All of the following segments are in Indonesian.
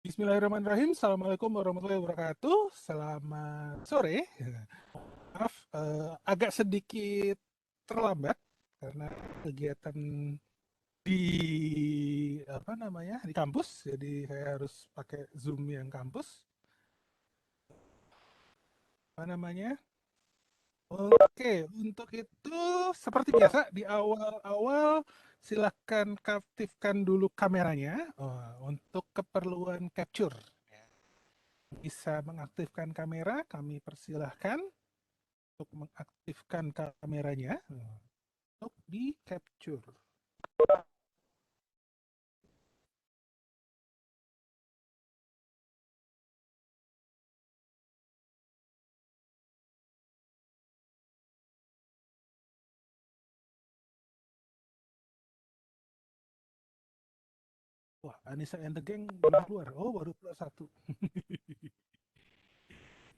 Bismillahirrahmanirrahim. Assalamualaikum warahmatullahi wabarakatuh. Selamat sore. Maaf, agak sedikit terlambat karena kegiatan di di kampus. Jadi saya harus pakai Zoom yang kampus. Apa namanya? Oke, untuk itu seperti biasa di awal-awal silakan aktifkan dulu kameranya untuk keperluan capture. Bisa mengaktifkan kamera, kami persilahkan untuk mengaktifkan kameranya untuk di capture. Wah, Anissa and the Gang baru keluar. Oh, baru keluar satu.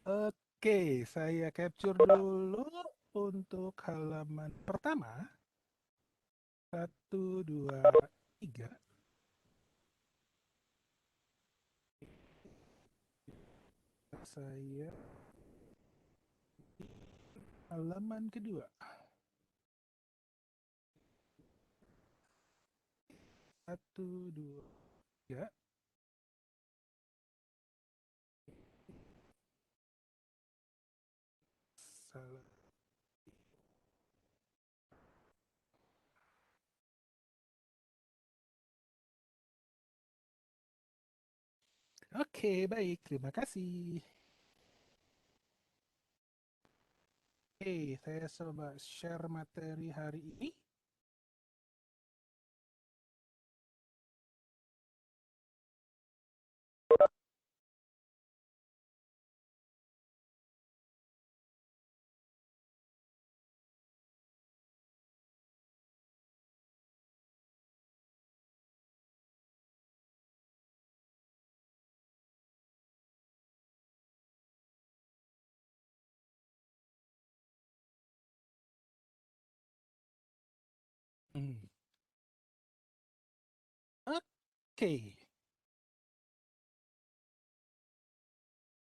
Oke, saya capture dulu untuk halaman pertama. Satu, dua, tiga. Saya halaman kedua. Satu, dua, tiga. Salah. Oke, baik. Terima kasih. Oke, saya coba share materi hari ini. Hmm. Oke.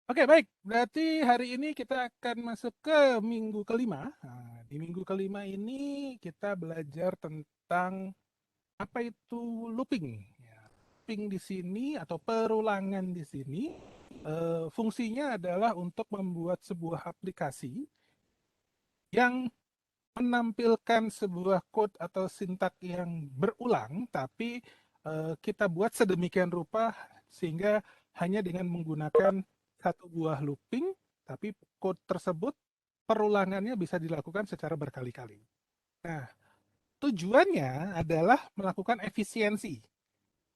Oke, baik. Berarti hari ini kita akan masuk ke minggu kelima. Nah, di minggu kelima ini kita belajar tentang apa itu looping. Ya, looping di sini atau perulangan di sini fungsinya adalah untuk membuat sebuah aplikasi yang menampilkan sebuah code atau sintak yang berulang, tapi kita buat sedemikian rupa sehingga hanya dengan menggunakan satu buah looping, tapi code tersebut perulangannya bisa dilakukan secara berkali-kali. Nah, tujuannya adalah melakukan efisiensi.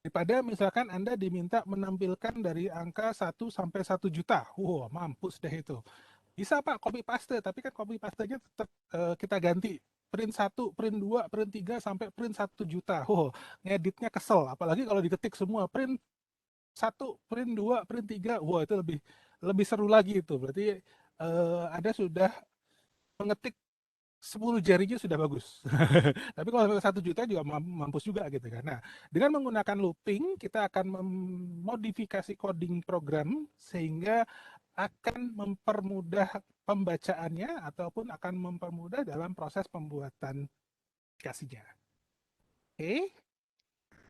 Daripada misalkan Anda diminta menampilkan dari angka 1 sampai 1 juta. Wow, mampus deh itu. Bisa Pak copy paste, tapi kan copy pastenya tetap kita ganti. Print 1, print 2, print 3, sampai print 1 juta. Oh, ngeditnya kesel. Apalagi kalau diketik semua. Print 1, print 2, print 3. Wah, itu lebih lebih seru lagi itu. Berarti Anda sudah mengetik 10 jarinya sudah bagus. Tapi kalau sampai 1 juta juga mampus juga gitu kan. Nah, dengan menggunakan looping, kita akan memodifikasi coding program sehingga akan mempermudah pembacaannya ataupun akan mempermudah dalam proses pembuatan aplikasinya. Oke,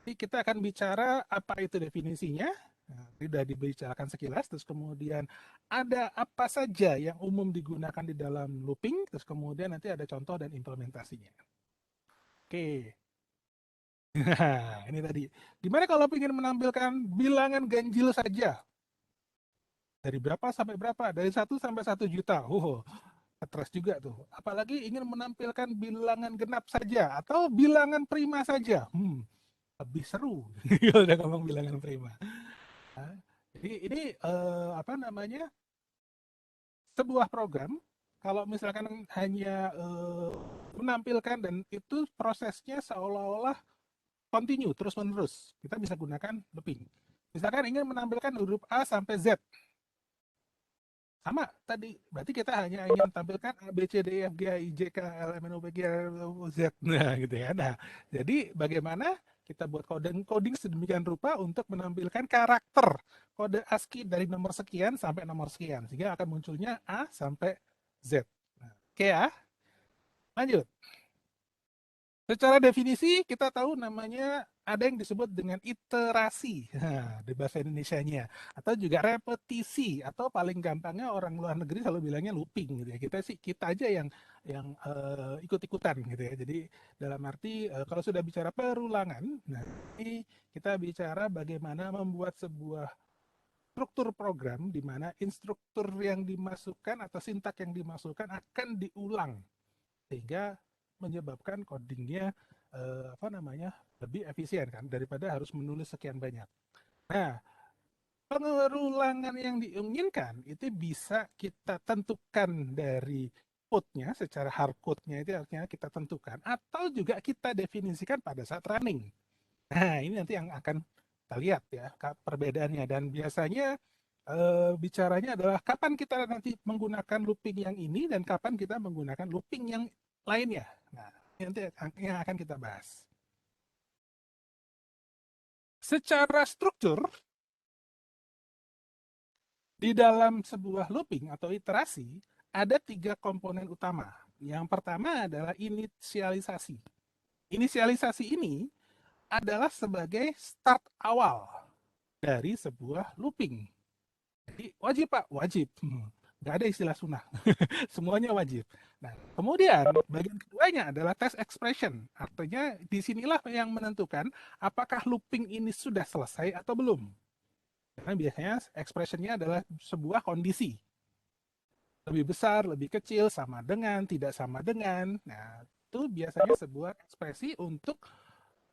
jadi kita akan bicara apa itu definisinya. Nah, sudah dibicarakan sekilas, terus kemudian ada apa saja yang umum digunakan di dalam looping, terus kemudian nanti ada contoh dan implementasinya. Oke, nah ini tadi. Gimana kalau ingin menampilkan bilangan ganjil saja? Dari berapa sampai berapa? Dari 1 sampai 1 juta. Stres juga tuh. Apalagi ingin menampilkan bilangan genap saja atau bilangan prima saja. Lebih seru kalau udah ngomong bilangan prima. Nah, jadi ini sebuah program kalau misalkan hanya menampilkan dan itu prosesnya seolah-olah continue terus-menerus. Kita bisa gunakan looping. Misalkan ingin menampilkan huruf A sampai Z. Sama tadi, berarti kita hanya ingin tampilkan A, B, C, D, E, F, G, H, I, J, K, L, M, N, O, P, Q, R, S, T, U, Z. Nah, gitu ya. Nah, jadi bagaimana kita buat coding sedemikian rupa untuk menampilkan karakter kode ASCII dari nomor sekian sampai nomor sekian. Sehingga akan munculnya A sampai Z. Nah, oke ya, lanjut. Secara definisi kita tahu namanya ada yang disebut dengan iterasi di bahasa Indonesianya, atau juga repetisi, atau paling gampangnya orang luar negeri selalu bilangnya looping gitu ya. Kita aja yang ikut-ikutan gitu ya. Jadi dalam arti kalau sudah bicara perulangan, nah ini kita bicara bagaimana membuat sebuah struktur program di mana instruktur yang dimasukkan atau sintak yang dimasukkan akan diulang sehingga menyebabkan codingnya apa namanya lebih efisien kan daripada harus menulis sekian banyak. Nah, pengulangan yang diinginkan itu bisa kita tentukan dari code-nya secara hard code-nya itu artinya kita tentukan atau juga kita definisikan pada saat running. Nah, ini nanti yang akan kita lihat ya perbedaannya dan biasanya bicaranya adalah kapan kita nanti menggunakan looping yang ini dan kapan kita menggunakan looping yang lainnya. Nah, ini nanti yang akan kita bahas. Secara struktur, di dalam sebuah looping atau iterasi, ada 3 komponen utama. Yang pertama adalah inisialisasi. Inisialisasi ini adalah sebagai start awal dari sebuah looping. Jadi wajib Pak, wajib. Nggak ada istilah sunnah. Semuanya wajib. Nah, kemudian bagian keduanya adalah test expression. Artinya disinilah yang menentukan apakah looping ini sudah selesai atau belum. Karena biasanya expressionnya adalah sebuah kondisi. Lebih besar, lebih kecil, sama dengan, tidak sama dengan. Nah, itu biasanya sebuah ekspresi untuk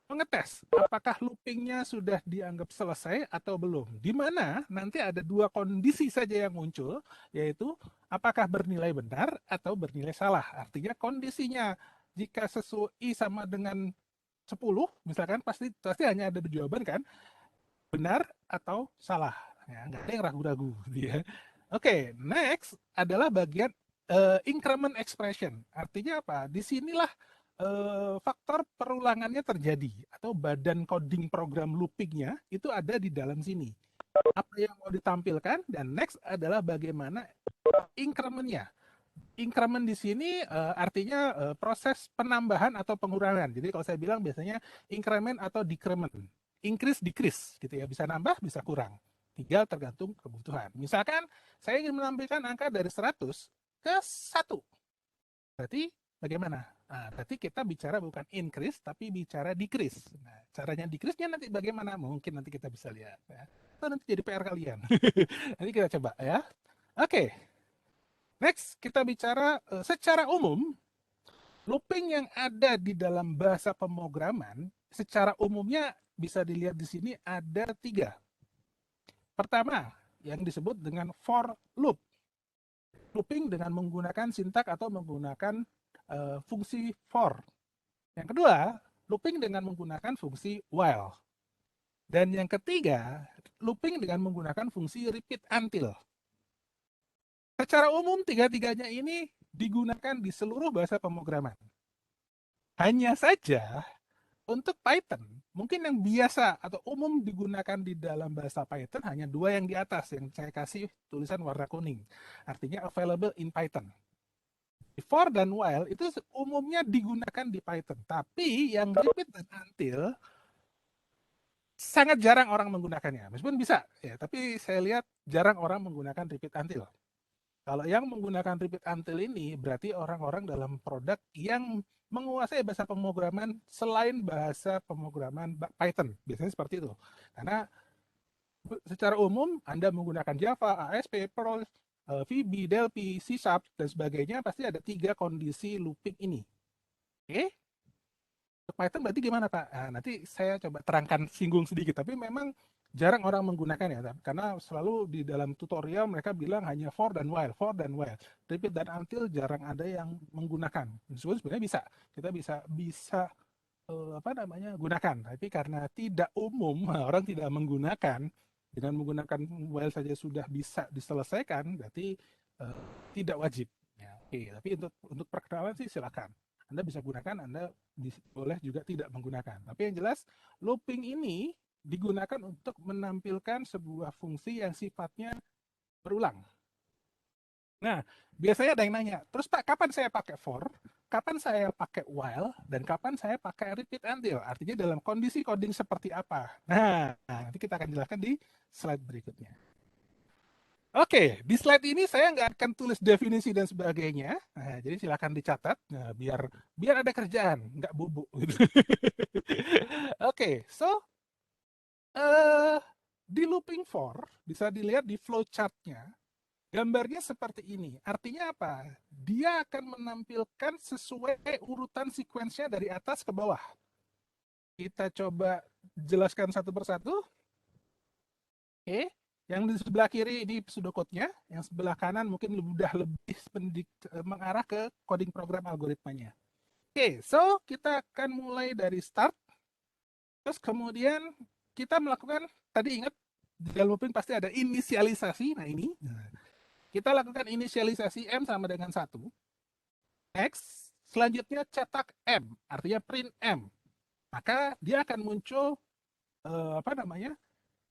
mengetes apakah loopingnya sudah dianggap selesai atau belum. Di mana nanti ada 2 kondisi saja yang muncul, yaitu apakah bernilai benar atau bernilai salah. Artinya kondisinya jika sesuai I sama dengan 10, misalkan pasti pasti hanya ada 2 jawaban kan, benar atau salah. Ya, nggak ada yang ragu-ragu. Ya. Oke, next adalah bagian increment expression. Artinya apa? Disinilah faktor perulangannya terjadi atau badan coding program loopingnya itu ada di dalam sini. Apa yang mau ditampilkan dan next adalah bagaimana incrementnya. Increment di sini artinya proses penambahan atau pengurangan. Jadi kalau saya bilang biasanya increment atau decrement. Increase, decrease gitu ya. Bisa nambah, bisa kurang. Tinggal tergantung kebutuhan. Misalkan saya ingin menampilkan angka dari 100 ke 1. Berarti bagaimana? Nah, berarti kita bicara bukan increase, tapi bicara decrease. Nah, caranya decrease-nya nanti bagaimana? Mungkin nanti kita bisa lihat. Ya. Itu nanti jadi PR kalian. Nanti kita coba ya. Oke, next kita bicara secara umum, looping yang ada di dalam bahasa pemrograman, secara umumnya bisa dilihat di sini ada 3. Pertama, yang disebut dengan for loop. Looping dengan menggunakan sintak atau menggunakan fungsi for. Yang kedua, looping dengan menggunakan fungsi while. Dan yang ketiga, looping dengan menggunakan fungsi repeat until. Secara umum, 3-tiganya ini digunakan di seluruh bahasa pemrograman. Hanya saja, untuk Python, mungkin yang biasa atau umum digunakan di dalam bahasa Python hanya 2 yang di atas, yang saya kasih tulisan warna kuning. Artinya available in Python. For dan while itu umumnya digunakan di Python. Tapi yang repeat dan until sangat jarang orang menggunakannya. Meskipun bisa, ya, tapi saya lihat jarang orang menggunakan repeat until. Kalau yang menggunakan repeat until ini berarti orang-orang dalam produk yang menguasai bahasa pemrograman selain bahasa pemrograman Python. Biasanya seperti itu. Karena secara umum Anda menggunakan Java, ASP, Perl, VB, Delphi, C#, dan sebagainya pasti ada 3 kondisi looping ini. Oke? Untuk Python berarti gimana Pak? Nah, nanti saya coba terangkan singgung sedikit, tapi memang jarang orang menggunakan ya, karena selalu di dalam tutorial mereka bilang hanya for dan while, repeat dan until jarang ada yang menggunakan. Sebenarnya bisa, kita bisa apa namanya gunakan, tapi karena tidak umum orang tidak menggunakan dengan menggunakan while saja sudah bisa diselesaikan, berarti tidak wajib. Ya, oke, tapi untuk perkenalan sih silakan. Anda bisa gunakan, Anda boleh juga tidak menggunakan. Tapi yang jelas, looping ini digunakan untuk menampilkan sebuah fungsi yang sifatnya berulang. Nah, biasanya ada yang nanya, terus Pak, kapan saya pakai for, kapan saya pakai while, dan kapan saya pakai repeat until? Artinya dalam kondisi coding seperti apa? Nah, nanti kita akan jelaskan di slide berikutnya. Oke, di slide ini saya nggak akan tulis definisi dan sebagainya. Nah, jadi silakan dicatat, nah, biar ada kerjaan, nggak bubuk. Gitu. Oke, so di looping for bisa dilihat di flowchart-nya. Gambarnya seperti ini. Artinya apa? Dia akan menampilkan sesuai urutan sequence-nya dari atas ke bawah. Kita coba jelaskan satu persatu. Oke. Yang di sebelah kiri ini pseudocode-nya, yang sebelah kanan mungkin lebih mengarah ke coding program algoritmanya. Oke, so kita akan mulai dari start. Terus kemudian kita melakukan, tadi ingat, di dalam looping pasti ada inisialisasi. Nah ini, kita lakukan inisialisasi M sama dengan 1. Next, selanjutnya cetak M, artinya print M. Maka dia akan muncul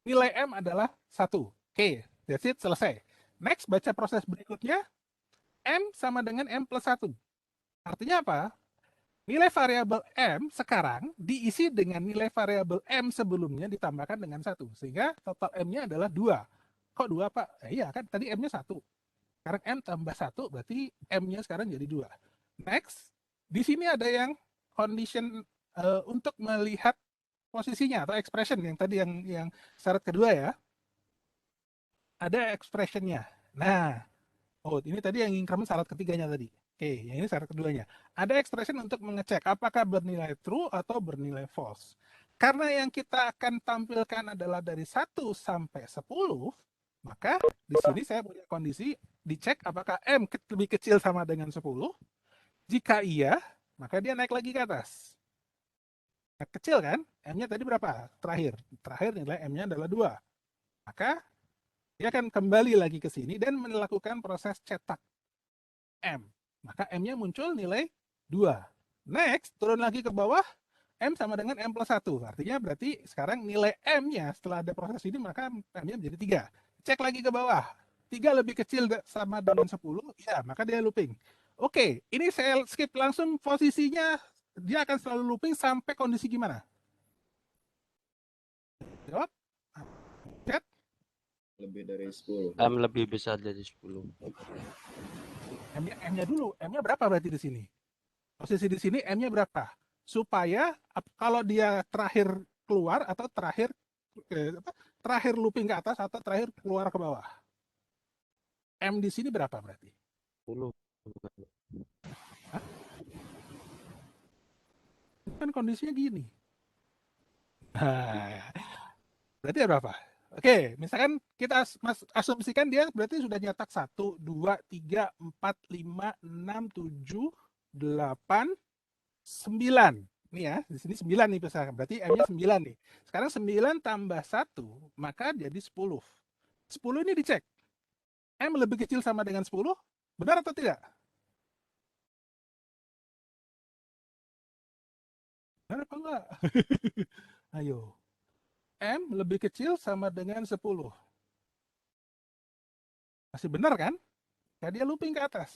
nilai M adalah 1. Oke, that's it, selesai. Next, baca proses berikutnya, M sama dengan M plus 1. Artinya apa? Nilai variabel M sekarang diisi dengan nilai variabel M sebelumnya ditambahkan dengan 1. Sehingga total M-nya adalah 2. Kok 2, Pak? Iya kan, tadi M-nya 1. Sekarang M tambah 1, berarti M-nya sekarang jadi 2. Next, di sini ada yang condition untuk melihat posisinya atau expression yang tadi yang syarat kedua ya. Ada expressionnya. Nah, ini tadi yang increment syarat ketiganya tadi. Oke, yang ini syarat keduanya. Ada expression untuk mengecek apakah bernilai true atau bernilai false. Karena yang kita akan tampilkan adalah dari 1 sampai 10, maka di sini saya punya kondisi dicek apakah M lebih kecil sama dengan 10. Jika iya, maka dia naik lagi ke atas. Nah, kecil kan? M-nya tadi berapa? Terakhir nilai M-nya adalah 2. Maka dia akan kembali lagi ke sini dan melakukan proses cetak M. Maka M-nya muncul nilai 2. Next, turun lagi ke bawah, M sama dengan M plus 1. Artinya berarti sekarang nilai M-nya setelah ada proses ini, maka M-nya menjadi 3. Cek lagi ke bawah. 3 lebih kecil sama dengan 10, ya maka dia looping. Oke, ini saya skip langsung posisinya, dia akan selalu looping sampai kondisi gimana? Jawab. Chat. Lebih dari 10. M lebih besar dari 10. M-nya dulu. M-nya berapa berarti di sini? Posisi di sini M-nya berapa? Supaya kalau dia terakhir keluar atau terakhir looping ke atas atau terakhir keluar ke bawah. M di sini berapa berarti? 10. Hah? Kan kondisinya gini. Nah, berarti berapa? Oke, misalkan kita asumsikan dia berarti sudah nyetak 1, 2, 3, 4, 5, 6, 7, 8, 9. Nih ya, di sini 9 nih misalkan. Berarti M-nya 9 nih. Sekarang 9 tambah 1, maka jadi 10. 10 ini dicek. M lebih kecil sama dengan 10, benar atau tidak? Benar apa enggak? Ayo. M lebih kecil sama dengan 10. Masih benar kan? Ya dia looping ke atas.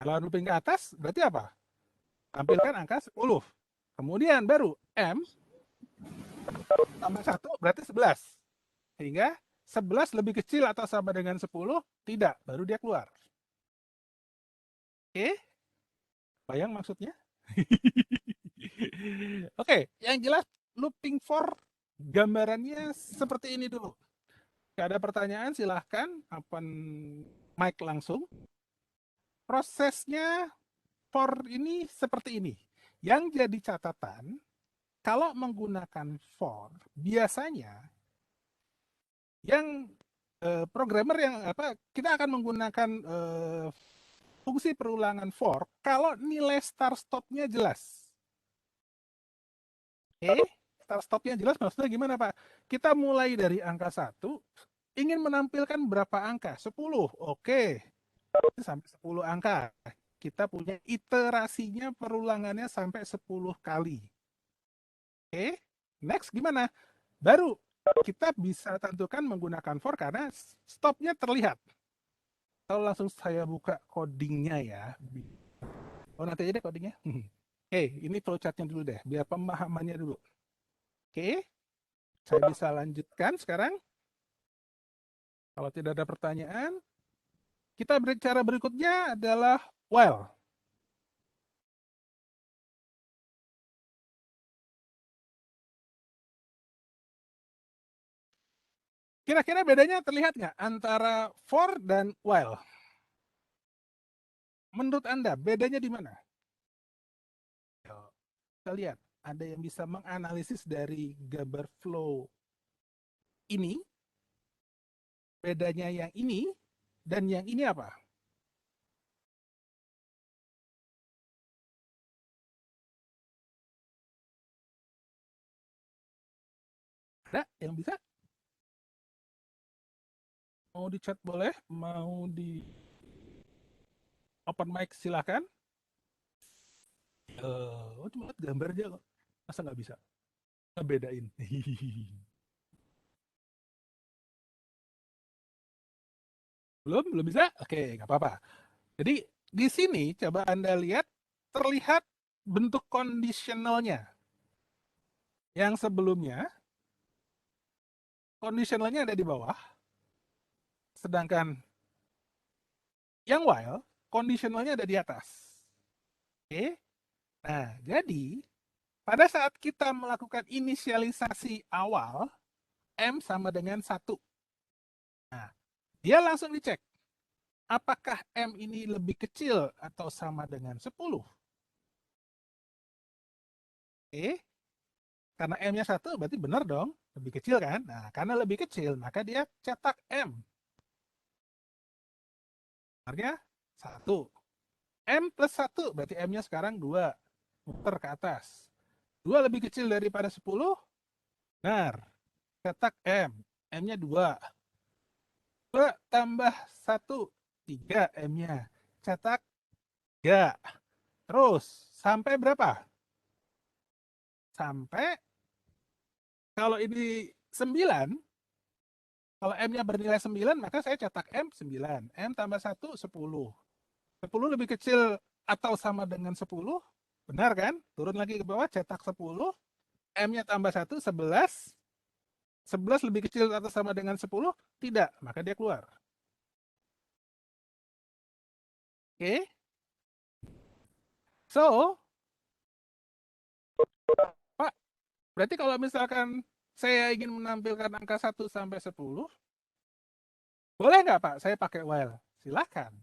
Kalau looping ke atas, berarti apa? Tampilkan angka 10. Kemudian baru M tambah 1 berarti 11. Sehingga 11 lebih kecil atau sama dengan 10? Tidak. Baru dia keluar. Oke? Bayang maksudnya? Oke, yang jelas looping for gambarannya seperti ini dulu. Jika ada pertanyaan silahkan open mic langsung. Prosesnya for ini seperti ini. Yang jadi catatan, kalau menggunakan for, biasanya yang programmer yang kita akan menggunakan fungsi perulangan for kalau nilai start stop-nya jelas. Oke, start stop-nya jelas maksudnya gimana Pak? Kita mulai dari angka 1, ingin menampilkan berapa angka? 10. Oke. Sampai 10 angka. Kita punya iterasinya perulangannya sampai 10 kali. Oke. Next gimana? Baru kita bisa tentukan menggunakan for karena stopnya terlihat. Kalau langsung saya buka codingnya ya. Oh nanti aja deh codingnya. Oke, ini flowchartnya dulu deh, biar pemahamannya dulu. Oke, saya bisa lanjutkan sekarang. Kalau tidak ada pertanyaan, kita berbicara berikutnya adalah while. Kira-kira bedanya terlihat nggak antara for dan while? Menurut Anda, bedanya di mana? Kita lihat, ada yang bisa menganalisis dari gambar flow ini, bedanya yang ini, dan yang ini apa? Ada yang bisa? Mau di chat boleh, mau di open mic silahkan. Oh cuma lihat gambar aja kok. Masa nggak bisa? Ngebedain. Belum bisa? Oke, nggak apa-apa. Jadi di sini coba Anda lihat, terlihat bentuk kondisionalnya. Yang sebelumnya, kondisionalnya ada di bawah. Sedangkan yang while, kondisionalnya ada di atas. Oke. Nah, jadi pada saat kita melakukan inisialisasi awal, M sama dengan 1. Nah, dia langsung dicek. Apakah M ini lebih kecil atau sama dengan 10? Oke. Karena M-nya 1 berarti benar dong. Lebih kecil kan? Nah, karena lebih kecil, maka dia cetak M. Benarnya 1. M plus 1 berarti M-nya sekarang 2. Muter ke atas. 2 lebih kecil daripada 10? Benar. Cetak M. M-nya 2. 2 tambah 1. 3 M-nya. Cetak 3. Terus, sampai berapa? Sampai, kalau ini 9, kalau M-nya bernilai 9, maka saya cetak M 9. M tambah 1, 10. 10 lebih kecil atau sama dengan 10? Benar kan? Turun lagi ke bawah, cetak 10. M-nya tambah 1, 11. 11 lebih kecil atau sama dengan 10? Tidak, maka dia keluar. Oke? So, Pak, berarti kalau misalkan saya ingin menampilkan angka 1 sampai 10, boleh nggak Pak saya pakai while? Silahkan.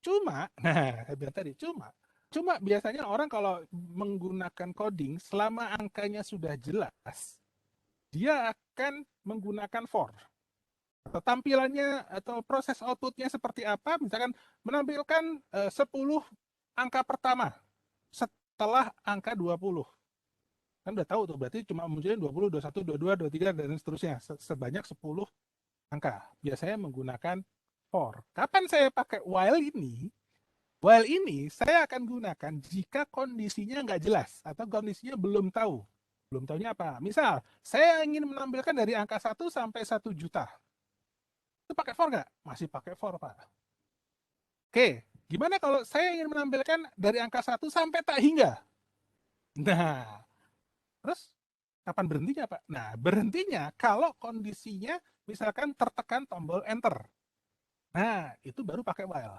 Cuma, nah, saya bilang tadi, cuma biasanya orang kalau menggunakan coding, selama angkanya sudah jelas, dia akan menggunakan for. Atau tampilannya atau proses outputnya seperti apa, misalkan menampilkan 10 angka pertama setelah angka 20. Kan udah tahu tuh, berarti cuma munculin 20, 21, 22, 23, dan seterusnya. Sebanyak 10 angka. Biasanya menggunakan for. Kapan saya pakai while ini? While ini saya akan gunakan jika kondisinya nggak jelas atau kondisinya belum tahu. Belum tahunya apa? Misal, saya ingin menampilkan dari angka 1 sampai 1 juta. Itu pakai for nggak? Masih pakai for, Pak. Oke, gimana kalau saya ingin menampilkan dari angka 1 sampai tak hingga? Nah, terus kapan berhentinya, Pak? Nah, berhentinya kalau kondisinya misalkan tertekan tombol enter. Nah, itu baru pakai while.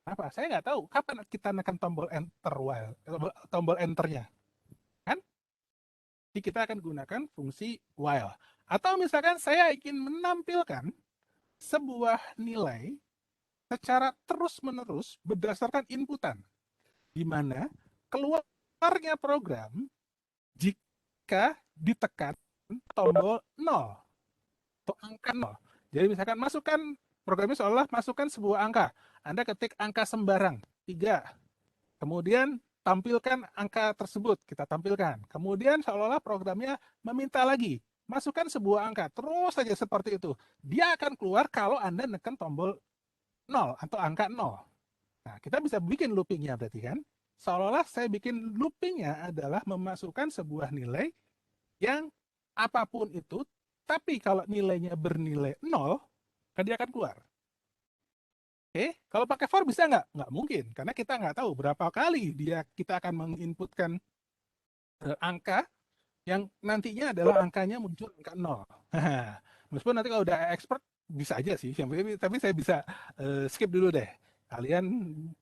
Apa? Saya nggak tahu kapan kita menekan tombol enter while, tombol enternya. Kan? Jadi kita akan gunakan fungsi while. Atau misalkan saya ingin menampilkan sebuah nilai secara terus-menerus berdasarkan inputan. Di mana keluarnya program jika ditekan tombol 0 atau angka 0. Jadi misalkan masukkan, programnya seolah masukkan sebuah angka. Anda ketik angka sembarang, 3. Kemudian tampilkan angka tersebut, kita tampilkan. Kemudian seolah-olah programnya meminta lagi, masukkan sebuah angka, terus saja seperti itu. Dia akan keluar kalau Anda nekan tombol 0 atau angka 0. Nah, kita bisa bikin loopingnya berarti kan? Seolah-olah saya bikin loopingnya adalah memasukkan sebuah nilai yang apapun itu, tapi kalau nilainya bernilai 0, kan dia akan keluar. Oke, kalau pakai for bisa nggak? Nggak mungkin, karena kita nggak tahu berapa kali kita akan menginputkan angka yang nantinya adalah angkanya muncul angka 0. Meskipun nanti kalau udah expert bisa aja sih, tapi saya bisa skip dulu deh. Kalian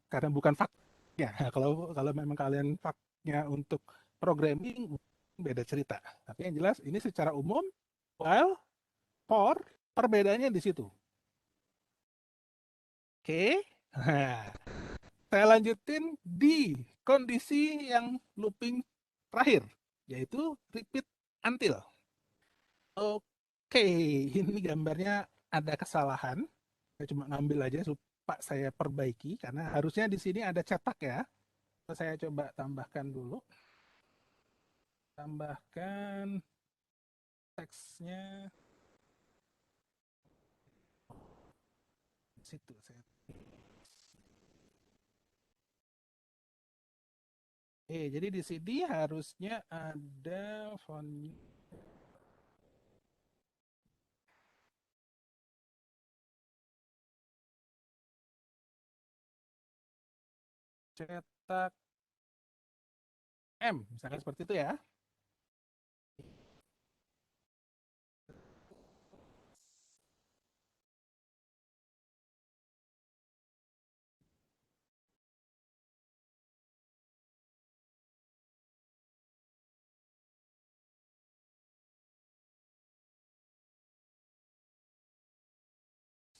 karena bukan faknya. Kalau kalau memang kalian faknya untuk programming beda cerita. Tapi yang jelas ini secara umum while, for, perbedaannya di situ. Oke. Saya lanjutin di kondisi yang looping terakhir, yaitu repeat until. Oke, ini gambarnya ada kesalahan. Saya cuma ngambil aja supaya saya perbaiki karena harusnya di sini ada cetak ya. Saya coba tambahkan dulu. Tambahkan teksnya di situ saya. Jadi di sini harusnya ada font cetak M, misalkan seperti itu ya.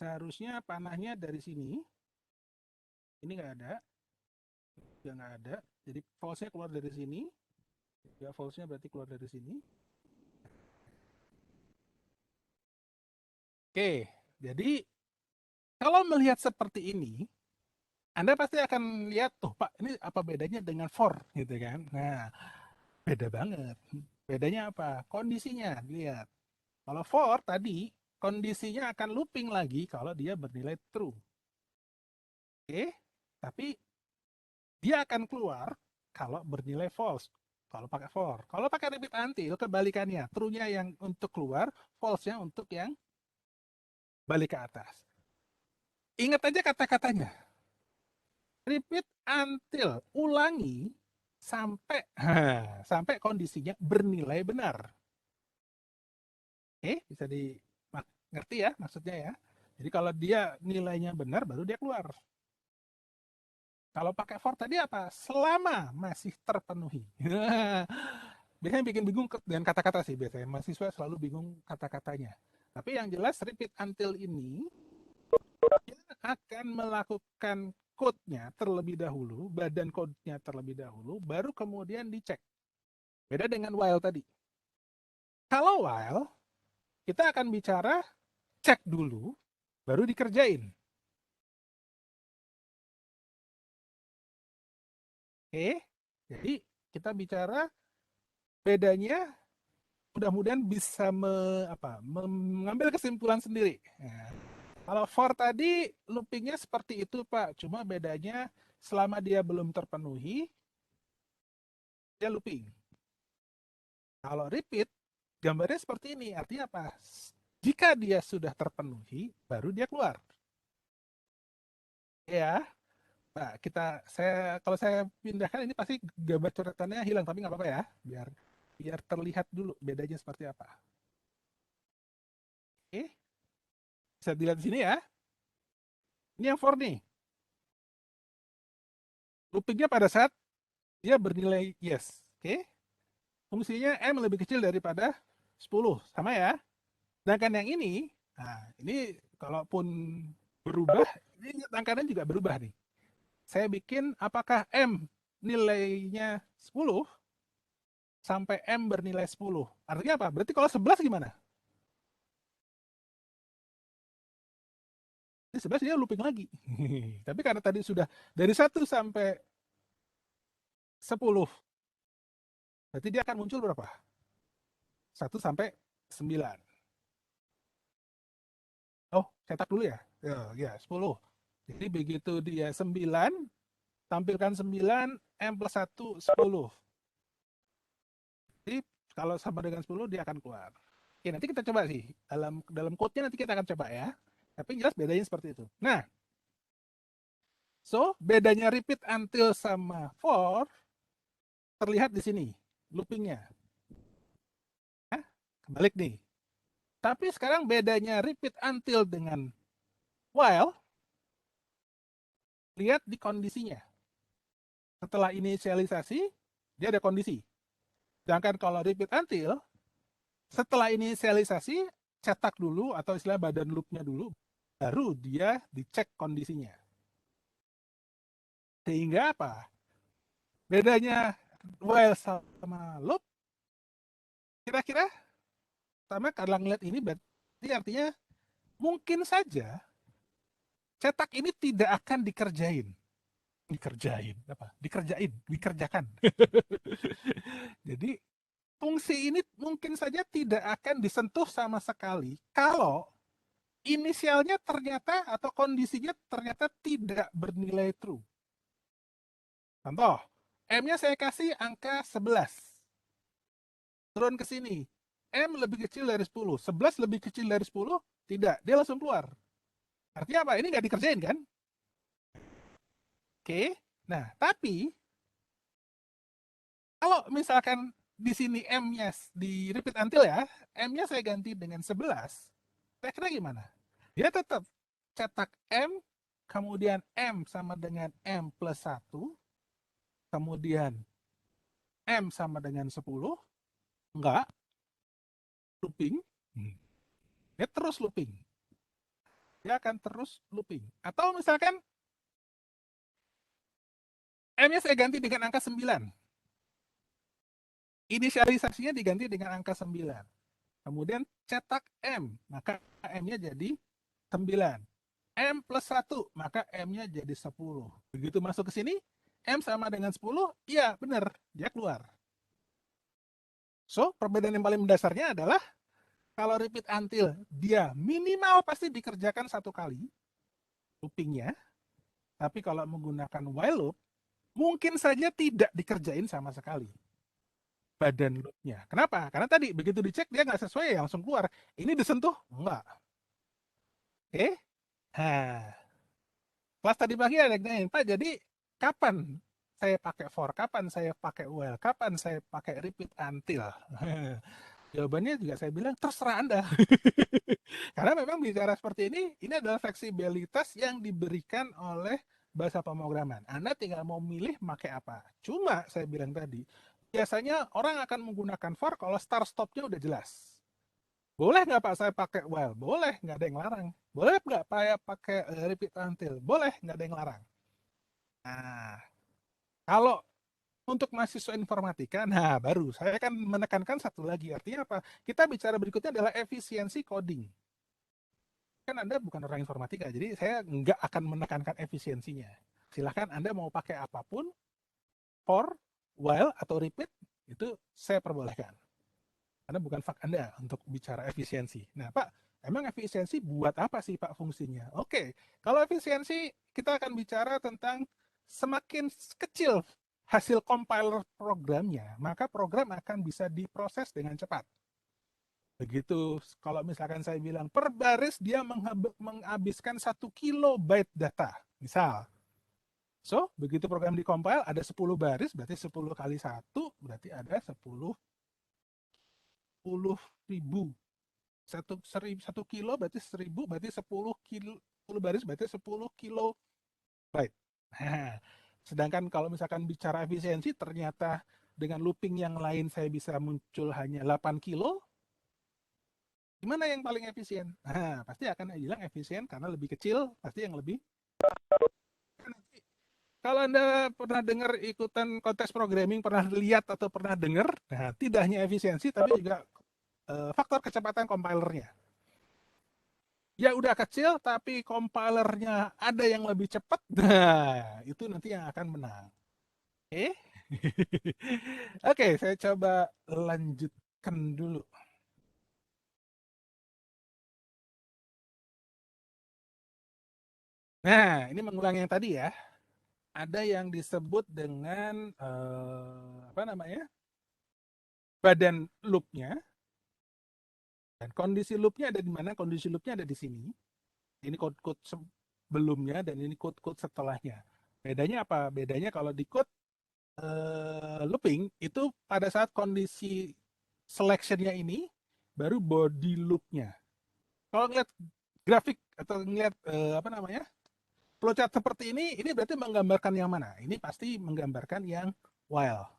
Seharusnya panahnya dari sini. Ini nggak ada, ya nggak ada. Jadi false-nya keluar dari sini. Ya false-nya berarti keluar dari sini. Oke, jadi kalau melihat seperti ini, Anda pasti akan lihat, tuh Pak, ini apa bedanya dengan for, gitu kan? Nah, beda banget. Bedanya apa? Kondisinya, lihat. Kalau for tadi, kondisinya akan looping lagi kalau dia bernilai true. Oke, tapi dia akan keluar kalau bernilai false. Kalau pakai for. Kalau pakai repeat until, kebalikannya. True-nya yang untuk keluar, false-nya untuk yang balik ke atas. Ingat aja kata-katanya. Repeat until, ulangi sampai sampai kondisinya bernilai benar. Bisa ngerti ya maksudnya ya. Jadi kalau dia nilainya benar baru dia keluar. Kalau pakai for tadi apa? Selama masih terpenuhi. Biasanya bikin bingung dengan kata-kata sih biasanya. Mahasiswa selalu bingung kata-katanya. Tapi yang jelas repeat until ini akan melakukan code-nya terlebih dahulu, badan code-nya terlebih dahulu, baru kemudian dicek. Beda dengan while tadi. Kalau while, kita akan bicara cek dulu, baru dikerjain. Jadi kita bicara bedanya, mudah-mudahan bisa mengambil kesimpulan sendiri. Nah, kalau for tadi loopingnya seperti itu Pak, cuma bedanya selama dia belum terpenuhi, dia looping. Kalau repeat, gambarnya seperti ini. Artinya apa? Jika dia sudah terpenuhi, baru dia keluar. Ya, nah, kalau saya pindahkan ini pasti gambar coretannya hilang, tapi nggak apa-apa ya, biar terlihat dulu bedanya seperti apa. Oke, bisa dilihat di sini ya. Ini yang for nih. Loopingnya pada saat dia bernilai yes. Oke, fungsinya M lebih kecil daripada 10, sama ya. Sedangkan yang ini, nah ini kalaupun berubah, ini angkanya juga berubah nih. Saya bikin apakah M nilainya 10 sampai M bernilai 10. Artinya apa? Berarti kalau 11 gimana? Di 11 dia looping lagi. Tapi karena tadi sudah dari 1 sampai 10, berarti dia akan muncul berapa? 1 sampai 9. Oh, cetak dulu ya? Ya, 10. Jadi begitu dia 9, tampilkan 9, M plus 1, 10. Jadi kalau sama dengan 10, dia akan keluar. Oke, nanti kita coba sih. Dalam code-nya nanti kita akan coba ya. Tapi jelas bedanya seperti itu. Nah, so bedanya repeat until sama for terlihat di sini. Loopingnya. Nah, kebalik nih. Tapi sekarang bedanya repeat until dengan while, lihat di kondisinya. Setelah inisialisasi, dia ada kondisi. Sedangkan kalau repeat until, setelah inisialisasi, cetak dulu atau istilah badan loopnya dulu, baru dia dicek kondisinya. Sehingga apa? Bedanya while sama loop, kira-kira sama kalau ngeliat ini berarti artinya mungkin saja cetak ini tidak akan dikerjakan. Jadi fungsi ini mungkin saja tidak akan disentuh sama sekali kalau inisialnya ternyata atau kondisinya ternyata tidak bernilai true. Contoh, M-nya saya kasih angka 11. Turun ke sini. M lebih kecil dari 10. 11 lebih kecil dari 10? Tidak. Dia langsung keluar. Artinya apa? Ini nggak dikerjain kan? Oke. Nah, tapi kalau misalkan di sini M-nya di repeat until ya, M-nya saya ganti dengan 11. Kira-kira gimana? Dia tetap cetak M, kemudian M sama dengan M plus 1, kemudian M sama dengan 10, enggak, looping, dia terus looping. Dia akan terus looping. Atau misalkan M-nya saya ganti dengan angka 9. Inisialisasinya diganti dengan angka 9. Kemudian cetak M, maka M-nya jadi 9. M plus 1, maka M-nya jadi 10. Begitu masuk ke sini, M sama dengan 10, iya benar, dia keluar. So, perbedaan yang paling mendasarnya adalah kalau repeat until, dia minimal pasti dikerjakan satu kali, loopingnya. Tapi kalau menggunakan while loop, mungkin saja tidak dikerjain sama sekali badan loopnya. Kenapa? Karena tadi begitu dicek dia nggak sesuai langsung keluar. Ini disentuh? Enggak. Oke? Nah, kelas tadi pagi ada yang nanyain, Pak, jadi kapan saya pakai for, kapan saya pakai while, kapan saya pakai repeat until? Jawabannya juga saya bilang terserah Anda. Karena memang bicara seperti ini adalah fleksibilitas yang diberikan oleh bahasa pemrograman. Anda tinggal mau milih pakai apa. Cuma saya bilang tadi, biasanya orang akan menggunakan for kalau start stopnya udah jelas. Boleh nggak Pak saya pakai while? Boleh, nggak ada yang larang. Boleh nggak Pak ya pakai repeat until? Boleh, nggak ada yang larang. Nah, kalau untuk mahasiswa informatika, nah baru saya akan menekankan satu lagi. Artinya apa? Kita bicara berikutnya adalah efisiensi coding. Kan Anda bukan orang informatika, jadi saya nggak akan menekankan efisiensinya. Silahkan Anda mau pakai apapun, for, while, atau repeat, itu saya perbolehkan. Karena bukan fak Anda untuk bicara efisiensi. Nah Pak, emang efisiensi buat apa sih Pak fungsinya? Oke, kalau efisiensi kita akan bicara tentang semakin kecil hasil compiler programnya, maka program akan bisa diproses dengan cepat. Begitu kalau misalkan saya bilang per baris dia menghabiskan 1 kilobyte data, misal. So, begitu program dikompil ada 10 baris, berarti 10 kali 1, berarti ada 10 ribu. 1 kilo berarti 1000, berarti 10 kilo, 10 baris berarti 10 kilobyte. Nah, sedangkan kalau misalkan bicara efisiensi, ternyata dengan looping yang lain saya bisa muncul hanya 8 kilo, gimana yang paling efisien? Nah, pasti akan bilang efisien karena lebih kecil, pasti yang lebih. Kalau Anda pernah dengar ikutan kontes programming, pernah lihat atau pernah dengar, nah, tidak hanya efisiensi, tapi juga faktor kecepatan compilernya. Ya udah kecil, tapi compilernya ada yang lebih cepat, nah itu nanti yang akan menang. Oke, Oke, saya coba lanjutkan dulu. Nah, ini mengulang yang tadi ya. Ada yang disebut dengan apa namanya? Badan loopnya. Dan kondisi loopnya ada di mana? Kondisi loopnya ada di sini. Ini code-code sebelumnya dan ini code-code setelahnya. Bedanya apa? Bedanya kalau di code looping itu pada saat kondisi selectionnya ini baru body loopnya. Kalau ngeliat grafik atau ngeliat apa namanya flowchart seperti ini berarti menggambarkan yang mana? Ini pasti menggambarkan yang while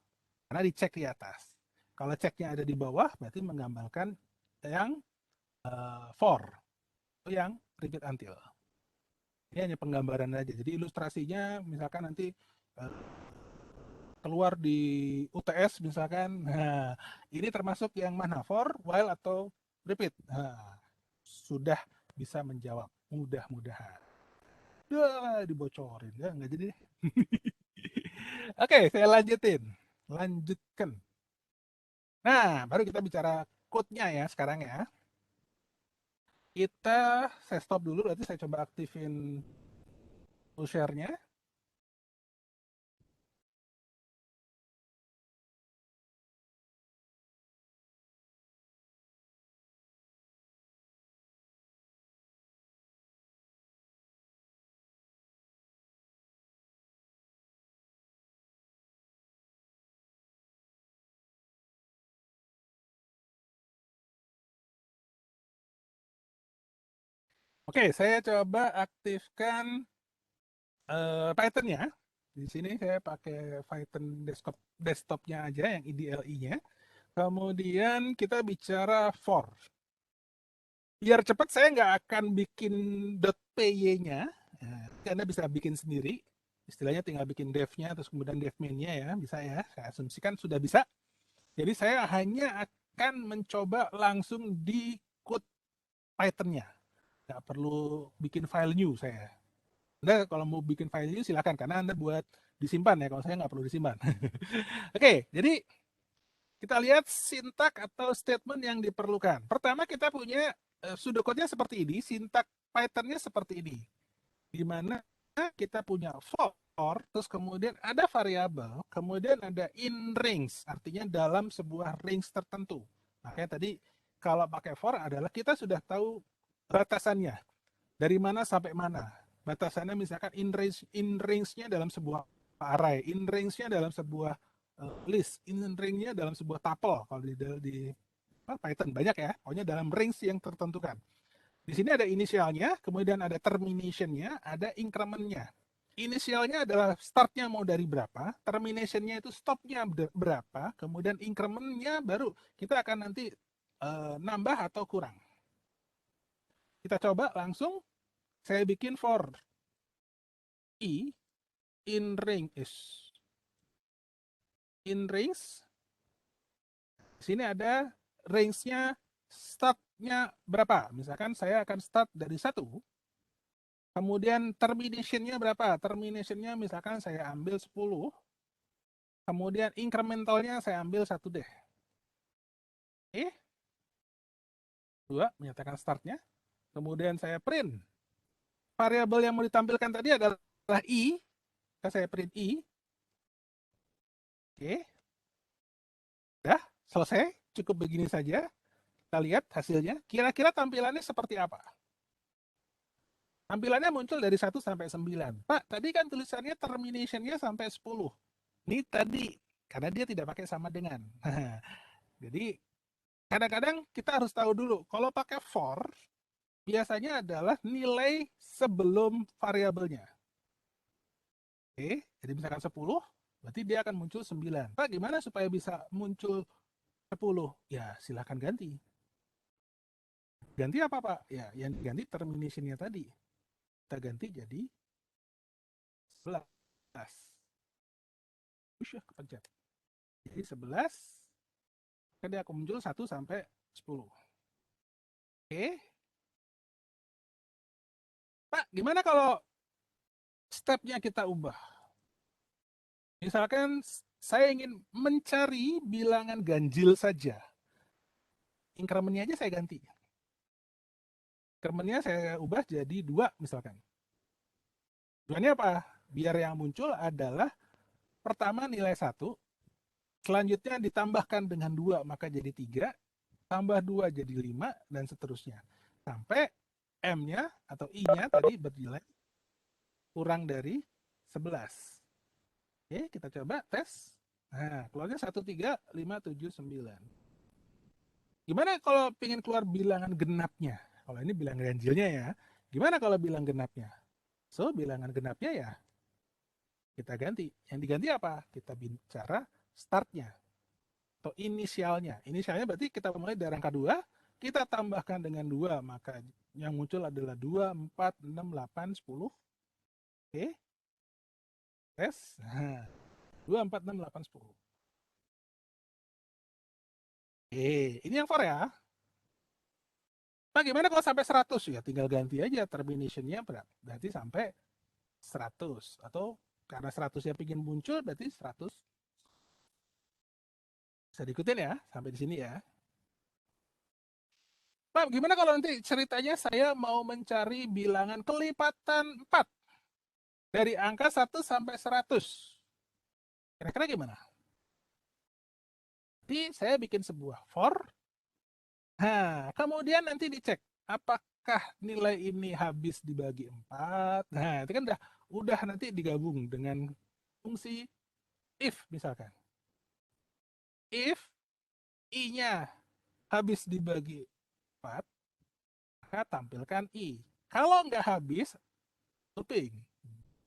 karena dicek di atas. Kalau ceknya ada di bawah berarti menggambarkan yang for yang repeat until. Ini hanya penggambaran aja. Jadi ilustrasinya misalkan nanti eh, keluar di UTS misalkan. Nah, ini termasuk yang mana? For, while, atau repeat? Nah, sudah bisa menjawab. Mudah-mudahan. Udah dibocorin. Ya, nggak jadi. Oke, saya lanjutin. Lanjutkan. Nah, baru kita bicara code-nya ya sekarang ya. Saya stop dulu, berarti saya coba aktifin full share-nya. Oke, saya coba aktifkan Python-nya. Di sini saya pakai Python desktopnya aja yang IDLE-nya. Kemudian kita bicara for. Biar cepat saya nggak akan bikin .py-nya. Nah, Anda bisa bikin sendiri. Istilahnya tinggal bikin dev-nya, terus kemudian dev main-nya ya. Bisa ya, saya asumsikan sudah bisa. Jadi saya hanya akan mencoba langsung di code Python-nya. Nggak perlu bikin file new saya. Anda kalau mau bikin file new silakan, karena Anda buat disimpan ya. Kalau saya nggak perlu disimpan. Oke, jadi kita lihat sintak atau statement yang diperlukan. Pertama kita punya pseudocode-nya seperti ini, sintak Python-nya seperti ini. Di mana kita punya for, terus kemudian ada variabel, kemudian ada in range, artinya dalam sebuah range tertentu. Makanya tadi kalau pakai for adalah kita sudah tahu batasannya, dari mana sampai mana. Batasannya misalkan in range-nya dalam sebuah array, in range-nya dalam sebuah list, in range-nya dalam sebuah tuple. Kalau di Python banyak ya, pokoknya dalam range yang tertentukan. Di sini ada inisialnya, kemudian ada termination-nya, ada increment-nya. Inisialnya adalah start-nya mau dari berapa, termination-nya itu stop-nya berapa, kemudian increment-nya baru kita akan nanti nambah atau kurang. Kita coba langsung, saya bikin for i in range. Di sini ada range-nya start-nya berapa. Misalkan saya akan start dari 1, kemudian termination-nya berapa? Termination-nya misalkan saya ambil 10, kemudian incremental-nya saya ambil 1 deh. Oke, 2, menyatakan start-nya. Kemudian saya print. Variabel yang mau ditampilkan tadi adalah i. Saya print i. Oke, udah selesai. Cukup begini saja. Kita lihat hasilnya. Kira-kira tampilannya seperti apa? Tampilannya muncul dari 1 sampai 9. Pak, tadi kan tulisannya termination-nya sampai 10. Ini tadi, karena dia tidak pakai sama dengan. Jadi, kadang-kadang kita harus tahu dulu, kalau pakai for, biasanya adalah nilai sebelum variabelnya. Oke, jadi misalkan 10, berarti dia akan muncul 9. Pak, gimana supaya bisa muncul 10? Ya, silahkan ganti. Ganti apa, Pak? Ya, yang diganti termination-nya tadi. Kita ganti jadi 11. Ush, kepencet. Jadi 11, kan dia akan muncul 1 sampai 10. Oke. Pak, gimana kalau stepnya kita ubah? Misalkan saya ingin mencari bilangan ganjil saja. Increment-nya aja saya ganti. Increment-nya saya ubah jadi 2 misalkan. Tujuannya apa? Biar yang muncul adalah pertama nilai 1, selanjutnya ditambahkan dengan 2 maka jadi 3, tambah 2 jadi 5, dan seterusnya. Sampai M-nya atau I-nya tadi bernilai kurang dari 11. Oke, kita coba tes. Nah, keluarnya 1, 3, 5, 7, 9. Gimana kalau pengen keluar bilangan genapnya? Kalau ini bilangan ganjilnya ya. Gimana kalau bilang genapnya? So, bilangan genapnya ya kita ganti. Yang diganti apa? Kita bicara startnya atau inisialnya. Inisialnya berarti kita mulai dari angka 2, kita tambahkan dengan 2, maka yang muncul adalah 2, 4, 6, 8, 10. Oke, tes. Nah, 2, 4, 6, 8, 10. Oke, ini yang for ya. Nah, gimana kalau sampai 100? Ya tinggal ganti aja terminationnya berarti sampai 100. Atau karena 100 yang ingin muncul berarti 100. Bisa diikutin ya sampai di sini ya. Pak, gimana kalau nanti ceritanya saya mau mencari bilangan kelipatan 4 dari angka 1 sampai 100? Kira-kira gimana? Jadi saya bikin sebuah for. Nah, kemudian nanti dicek apakah nilai ini habis dibagi 4. Nah, itu kan udah nanti digabung dengan fungsi if misalkan. If i-nya habis dibagi 4, maka tampilkan i. Kalau nggak habis, looping.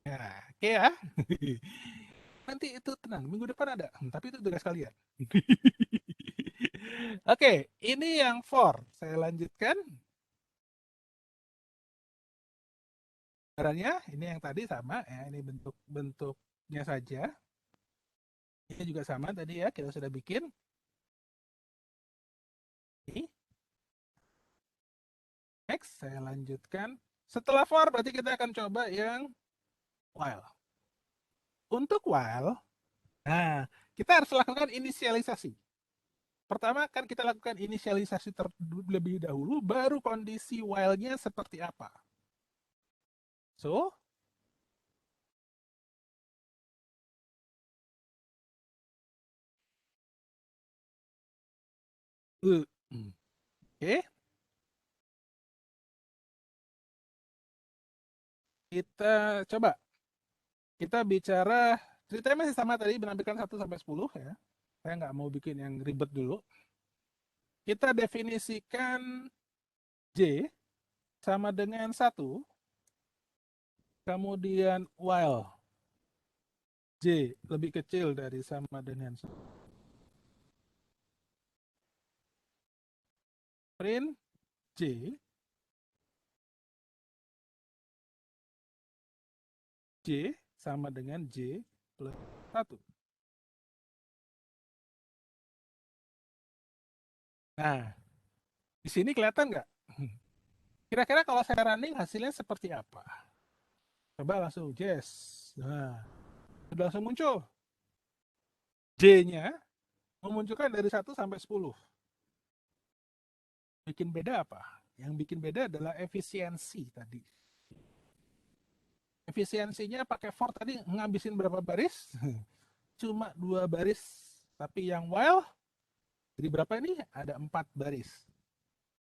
Nah, oke ya. Nanti itu tenang, minggu depan ada. Tapi itu tugas kalian. Oke, ini yang for. Saya lanjutkan. Caranya, ini yang tadi sama ya. Ini bentuknya saja. Ini juga sama tadi ya, kita sudah bikin. Ini. Next, saya lanjutkan. Setelah for, berarti kita akan coba yang while. Untuk while, nah, kita harus lakukan inisialisasi. Pertama kan kita lakukan inisialisasi terlebih dahulu, baru kondisi while-nya seperti apa. So, oke, kita coba. Kita bicara, ceritanya masih sama tadi, menampilkan 1 sampai 10 ya. Saya nggak mau bikin yang ribet dulu. Kita definisikan J sama dengan 1, kemudian while J lebih kecil dari sama dengan 1. Print J, J sama dengan J plus 1. Nah, di sini kelihatan nggak? Kira-kira kalau saya running hasilnya seperti apa? Coba langsung yes. Nah, sudah langsung muncul. J-nya memunculkan dari 1 sampai 10. Bikin beda apa? Yang bikin beda adalah efisiensi tadi. Efisiensinya pakai for tadi ngabisin berapa baris? Cuma 2 baris. Tapi yang while, jadi berapa ini? Ada 4 baris.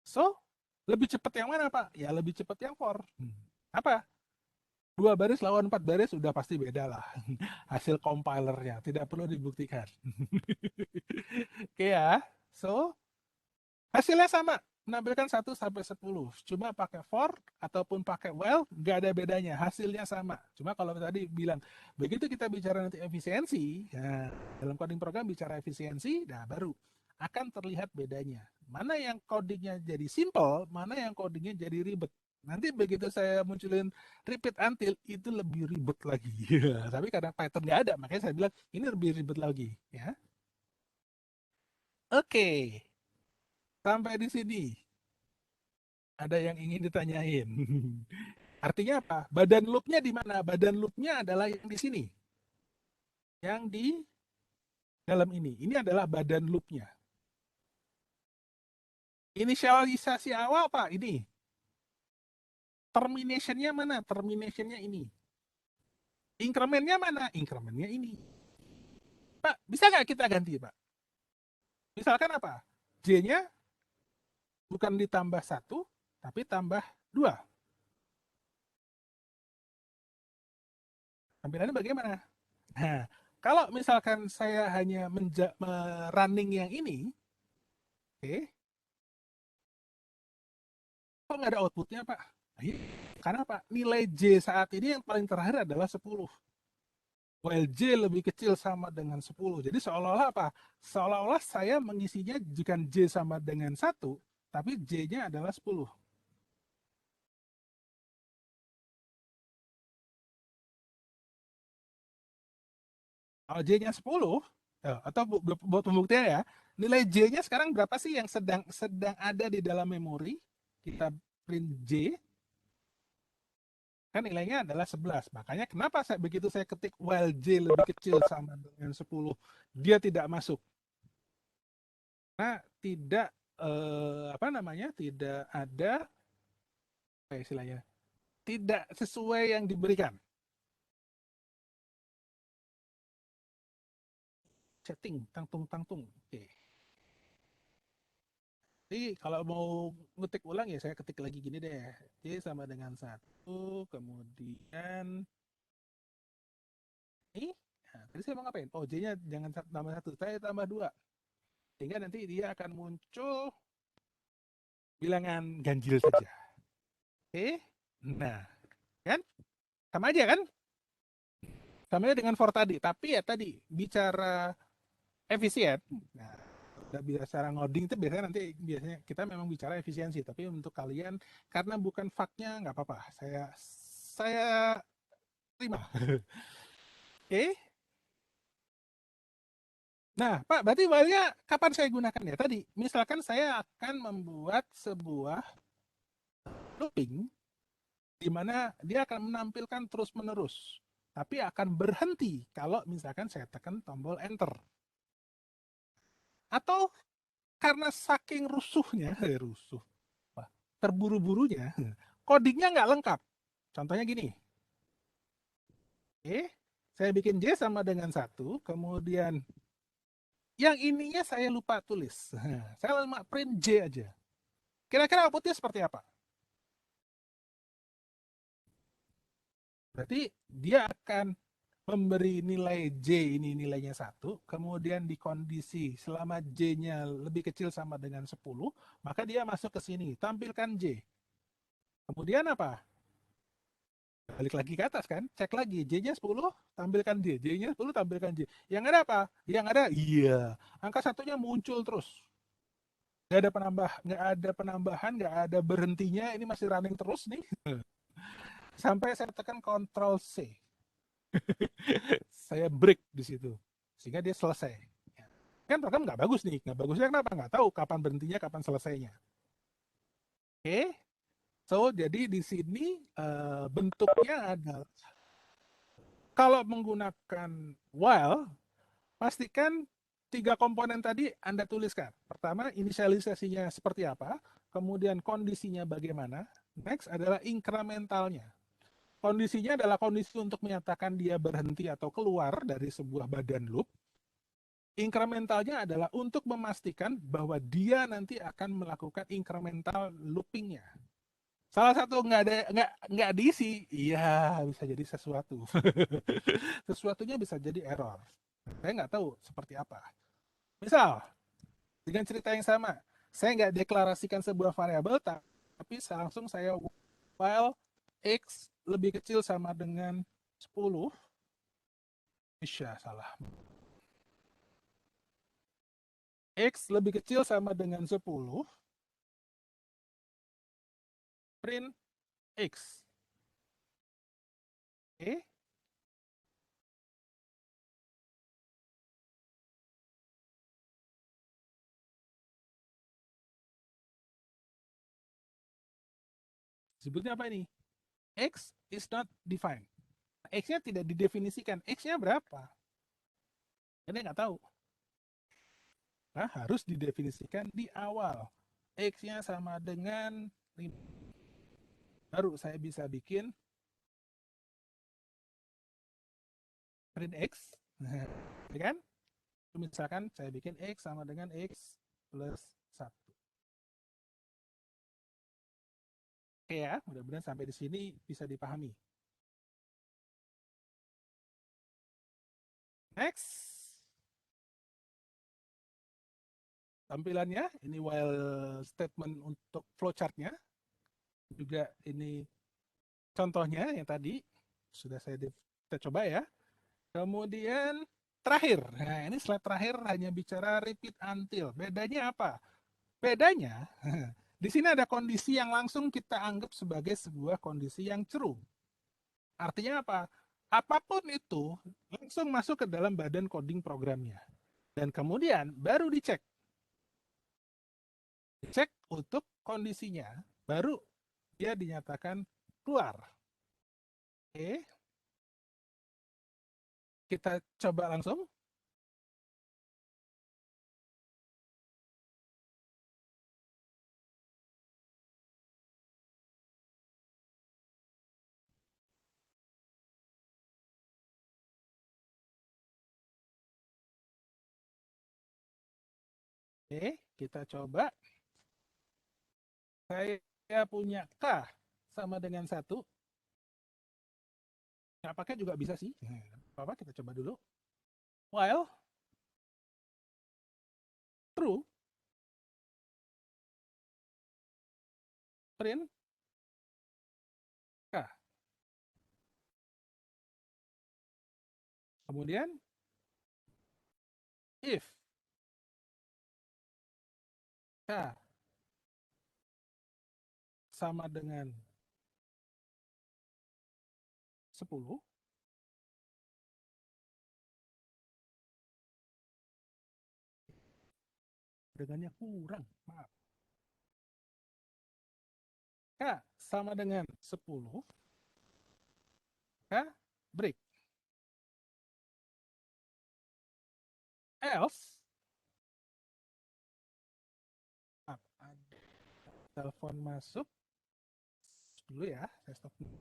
So, lebih cepat yang mana Pak? Ya lebih cepat yang for. Apa? 2 baris lawan 4 baris sudah pasti beda lah. Hasil compilernya. Tidak perlu dibuktikan. Oke ya. So, hasilnya sama, menampilkan 1 sampai 10. Cuma pakai for ataupun pakai while nggak ada bedanya, hasilnya sama. Cuma kalau tadi bilang begitu kita bicara nanti efisiensi, ya, dalam coding program bicara efisiensi, nah baru akan terlihat bedanya. Mana yang codingnya jadi simple, mana yang codingnya jadi ribet. Nanti begitu saya munculin repeat until itu lebih ribet lagi. Tapi karena Python nggak ada, makanya saya bilang ini lebih ribet lagi. Ya, oke. Sampai di sini. Ada yang ingin ditanyain. Artinya apa? Badan loopnya di mana? Badan loopnya adalah yang di sini. Yang di dalam ini. Ini adalah badan loopnya. Inisialisasi awal Pak, ini. Terminationnya mana? Terminationnya ini. Incrementnya mana? Incrementnya ini. Pak, bisa nggak kita ganti, Pak? Misalkan apa? J-nya bukan ditambah satu, tapi tambah 2. Tampilannya bagaimana? Nah, kalau misalkan saya hanya running yang ini, oke, kok nggak ada outputnya, Pak? Nah, iya. Karena Pak, nilai J saat ini yang paling terakhir adalah 10. While J lebih kecil sama dengan 10. Jadi seolah-olah apa? Seolah-olah saya mengisinya bukan J sama dengan 1, tapi J-nya adalah 10. Kalau J-nya 10, atau buat pembuktian ya, nilai J-nya sekarang berapa sih yang sedang sedang ada di dalam memori? Kita print J, kan nilainya adalah 11. Makanya kenapa begitu saya ketik while J lebih kecil sama dengan 10, dia tidak masuk. Nah, tidak apa namanya? Tidak ada apa istilahnya? Tidak sesuai yang diberikan. Setting tangtung tangtung. Oke. Jadi kalau mau ngetik ulang ya saya ketik lagi gini deh. J sama dengan 1, kemudian ini. Nah, tadi saya mau ngapain? Oh, J-nya jangan tambah 1, saya tambah 2. Sehingga nanti dia akan muncul bilangan ganjil saja. Oke. Nah, kan? Sama aja kan? Sama aja dengan for tadi. Tapi ya tadi, bicara efisien. Nah, udah bicara ngoding itu biasanya kita memang bicara efisiensi. Tapi untuk kalian, karena bukan faknya, nggak apa-apa. Saya terima. Oke. Nah, Pak, berarti while-nya kapan saya gunakan ya? Tadi, misalkan saya akan membuat sebuah looping di mana dia akan menampilkan terus-menerus, tapi akan berhenti kalau misalkan saya tekan tombol enter. Atau karena saking rusuhnya, terburu-burunya, codingnya nggak lengkap. Contohnya gini, saya bikin J sama dengan 1, kemudian yang ininya saya lupa tulis. Saya cuma print J aja. Kira-kira outputnya seperti apa? Berarti dia akan memberi nilai J, ini nilainya 1, kemudian di kondisi selama J-nya lebih kecil sama dengan 10, maka dia masuk ke sini, tampilkan J. Kemudian apa? Balik lagi ke atas kan, cek lagi, J-nya 10, tampilkan J, J-nya 10, tampilkan J. Yang ada apa? Yang ada, iya, angka satunya muncul terus. Nggak ada penambahan, nggak ada berhentinya, ini masih running terus nih. Sampai saya tekan Ctrl C. Saya break di situ sehingga dia selesai. Kan program nggak bagus nih, nggak bagusnya kenapa? Nggak tahu kapan berhentinya, kapan selesainya. Oke, so jadi di sini bentuknya adalah kalau menggunakan while, pastikan 3 komponen tadi Anda tuliskan. Pertama, inisialisasinya seperti apa, kemudian kondisinya bagaimana, next adalah incrementalnya. Kondisinya adalah kondisi untuk menyatakan dia berhenti atau keluar dari sebuah badan loop. Incrementalnya adalah untuk memastikan bahwa dia nanti akan melakukan incremental loopingnya. Salah satu nggak diisi, iya bisa jadi sesuatu. Sesuatunya bisa jadi error. Saya nggak tahu seperti apa. Misal dengan cerita yang sama, saya nggak deklarasikan sebuah variabel, tapi langsung saya while x lebih kecil sama dengan 10, bisa salah. X lebih kecil sama dengan 10, print X. Oke. Sebutnya apa ini? X is not defined. X-nya tidak didefinisikan. X-nya berapa? Ini nggak tahu. Nah, harus didefinisikan di awal. X-nya sama dengan 5. Baru saya bisa bikin print X, ya kan? Misalkan saya bikin X sama dengan X plus 1. Oke ya, mudah-mudahan sampai di sini bisa dipahami. Next. Tampilannya, ini while statement untuk flowchart-nya. Juga ini contohnya yang tadi sudah kita coba ya. Kemudian terakhir, nah ini slide terakhir hanya bicara repeat until. Bedanya apa? Bedanya di sini ada kondisi yang langsung kita anggap sebagai sebuah kondisi yang true. Artinya apa? Apapun itu langsung masuk ke dalam badan coding programnya. Dan kemudian baru dicek. Dicek untuk kondisinya, baru dia dinyatakan keluar. Oke. Kita coba langsung. Oke, kita coba. Saya punya K sama dengan 1. Nggak pakai juga bisa sih. Nah, apa kita coba dulu. While true, print K. Kemudian if K sama dengan 10, dengannya kurang, maaf. K sama dengan 10, K break. Else, maaf, ada telepon masuk. Dulu ya, saya stop dulu.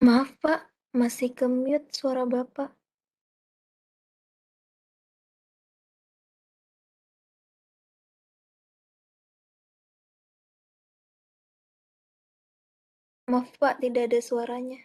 Maaf Pak, masih ke-mute suara Bapak. Maaf Pak, tidak ada suaranya.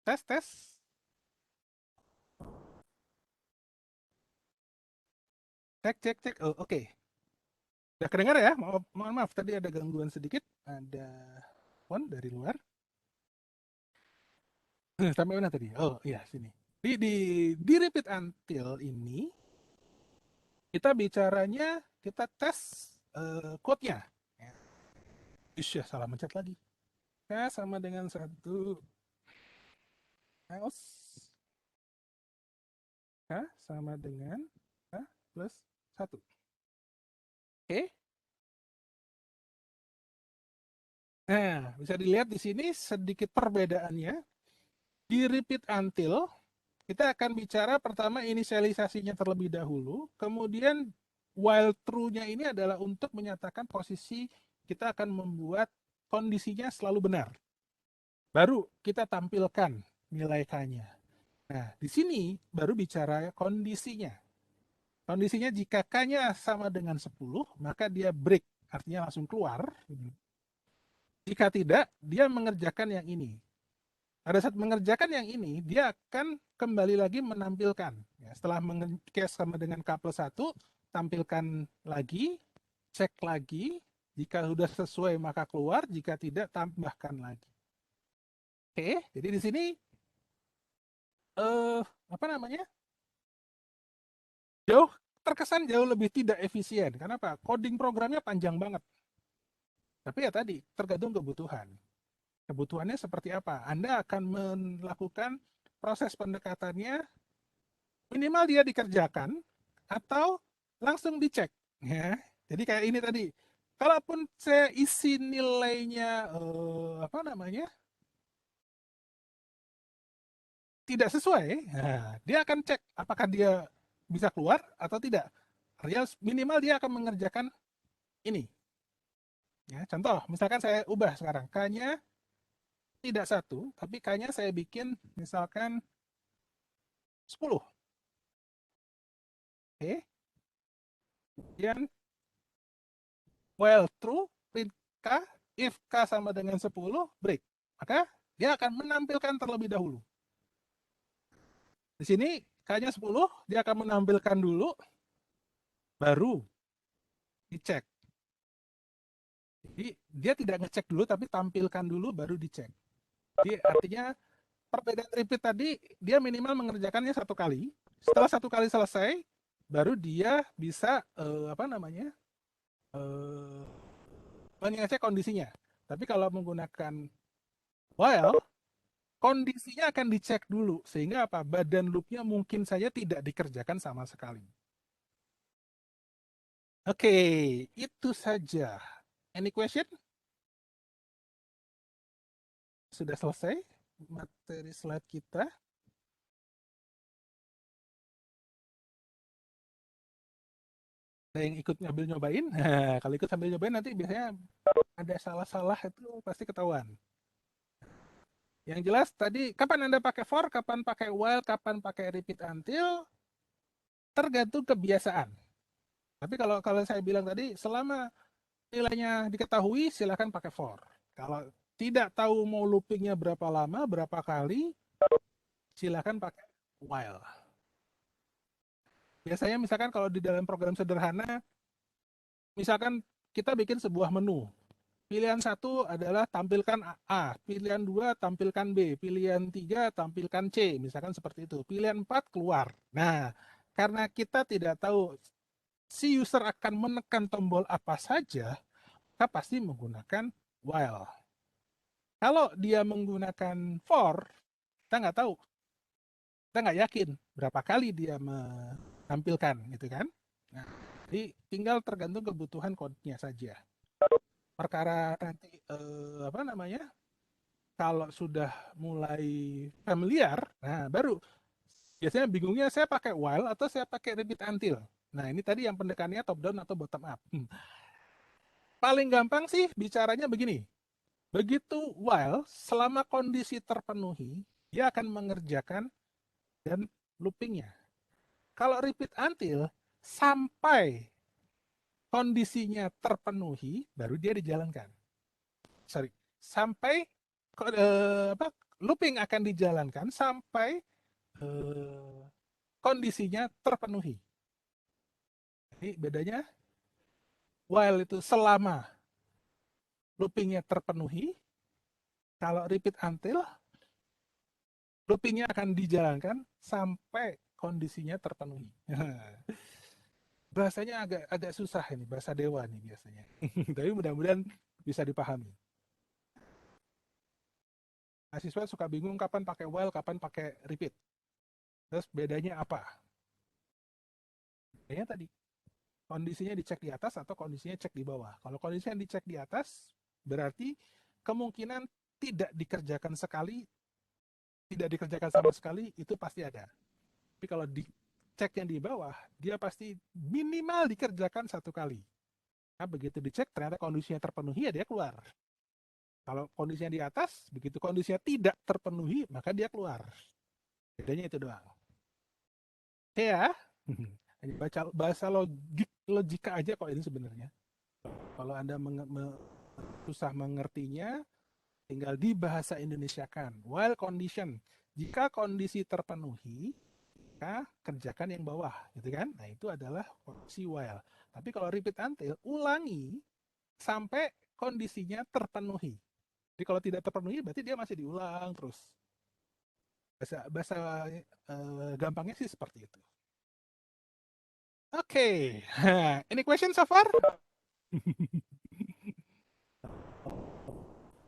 Tes, tes. Cek, cek, cek. Oh, oke. Udah kedengar ya? Mohon maaf, tadi ada gangguan sedikit. Ada phone dari luar. Sampai mana tadi? Oh, iya, sini. Di repeat until ini, kita bicaranya, kita tes code-nya. Ya. Ya, salah mencet lagi. K sama dengan 1 else. K sama dengan K plus 1. Oke. Nah, bisa dilihat di sini sedikit perbedaannya. Di repeat until, kita akan bicara pertama inisialisasinya terlebih dahulu, kemudian while true-nya ini adalah untuk menyatakan posisi kita akan membuat kondisinya selalu benar. Baru kita tampilkan nilai K-nya. Nah, di sini baru bicara kondisinya. Kondisinya jika K-nya sama dengan 10, maka dia break, artinya langsung keluar. Jika tidak, dia mengerjakan yang ini. Pada saat mengerjakan yang ini, dia akan kembali lagi menampilkan. Ya, setelah case sama dengan K plus 1, tampilkan lagi, cek lagi, Jika sudah sesuai maka keluar, jika tidak tambahkan lagi. Oke, jadi di sini apa namanya? Terkesan jauh lebih tidak efisien. Kenapa? Coding programnya panjang banget. Tapi ya tadi, tergantung kebutuhan. Kebutuhannya seperti apa? Anda akan melakukan proses pendekatannya, minimal dia dikerjakan, atau langsung dicek. Ya. Jadi kayak ini tadi, kalaupun saya isi nilainya, apa namanya, tidak sesuai, nah, dia akan cek apakah dia bisa keluar atau tidak. Artinya minimal dia akan mengerjakan ini. Ya, contoh, misalkan saya ubah sekarang, K-nya tidak 1, tapi K-nya saya bikin misalkan 10. Oke. Kemudian while true, print K, if K sama dengan 10, break. Maka dia akan menampilkan terlebih dahulu. Di sini K-nya 10, dia akan menampilkan dulu, baru dicek. Jadi dia tidak ngecek dulu, tapi tampilkan dulu, baru dicek. Jadi artinya perbedaan repeat tadi, dia minimal mengerjakannya 1 kali. Setelah 1 kali selesai, baru dia bisa apa namanya mengecek kondisinya. Tapi kalau menggunakan while, kondisinya akan dicek dulu, sehingga apa? Badan loopnya mungkin saja tidak dikerjakan sama sekali. Oke, itu saja. Any question? Sudah selesai materi slide kita. Ada yang ikut ngambil nyobain? Nah, kalau ikut sambil nyobain nanti biasanya ada salah-salah itu pasti ketahuan. Yang jelas tadi, kapan Anda pakai for, kapan pakai while, kapan pakai repeat until, tergantung kebiasaan. Tapi kalau saya bilang tadi, selama nilainya diketahui, silakan pakai for. Kalau tidak tahu mau loopingnya berapa lama, berapa kali, silakan pakai while. Biasanya misalkan kalau di dalam program sederhana, misalkan kita bikin sebuah menu. Pilihan 1 adalah tampilkan A, pilihan 2 tampilkan B, pilihan 3 tampilkan C, misalkan seperti itu. Pilihan 4 keluar. Nah, karena kita tidak tahu si user akan menekan tombol apa saja, kita pasti menggunakan while. Kalau dia menggunakan for, kita nggak tahu. Kita nggak yakin berapa kali dia menampilkan, gitu kan? Nah, jadi tinggal tergantung kebutuhan code-nya saja. Perkara nanti apa namanya? Kalau sudah mulai familiar, nah baru biasanya bingungnya saya pakai while atau saya pakai repeat until. Nah, ini tadi yang pendekannya top down atau bottom up. Paling gampang sih bicaranya begini. Begitu while, selama kondisi terpenuhi, dia akan mengerjakan dan loopingnya. Kalau repeat until, sampai kondisinya terpenuhi, baru dia dijalankan. Sampai looping akan dijalankan sampai kondisinya terpenuhi. Jadi bedanya, while itu selama loopingnya terpenuhi, kalau repeat until, loopingnya akan dijalankan sampai kondisinya terpenuhi. Bahasanya agak susah ini, bahasa dewa nih biasanya. Tapi mudah-mudahan bisa dipahami. Mahasiswa suka bingung kapan pakai while, kapan pakai repeat. Terus bedanya apa? Bedanya tadi, kondisinya dicek di atas atau kondisinya cek di bawah. Kalau kondisinya dicek di atas, berarti kemungkinan tidak dikerjakan sekali, tidak dikerjakan sama sekali, itu pasti ada. Tapi kalau dicek yang di bawah, dia pasti minimal dikerjakan 1 kali. Nah, begitu dicek, ternyata kondisinya terpenuhi, ya dia keluar. Kalau kondisinya di atas, begitu kondisinya tidak terpenuhi, maka dia keluar. Bedanya itu doang. Oke ya, baca bahasa logika aja kok ini sebenarnya. Kalau Anda susah mengertinya, tinggal dibahasa Indonesiakan. While condition, jika kondisi terpenuhi, maka kerjakan yang bawah, gitu kan? Nah, itu adalah kondisi while. Tapi kalau repeat until, ulangi sampai kondisinya terpenuhi. Jadi kalau tidak terpenuhi berarti dia masih diulang terus. Bahasa gampangnya sih seperti itu. Oke, any question so far?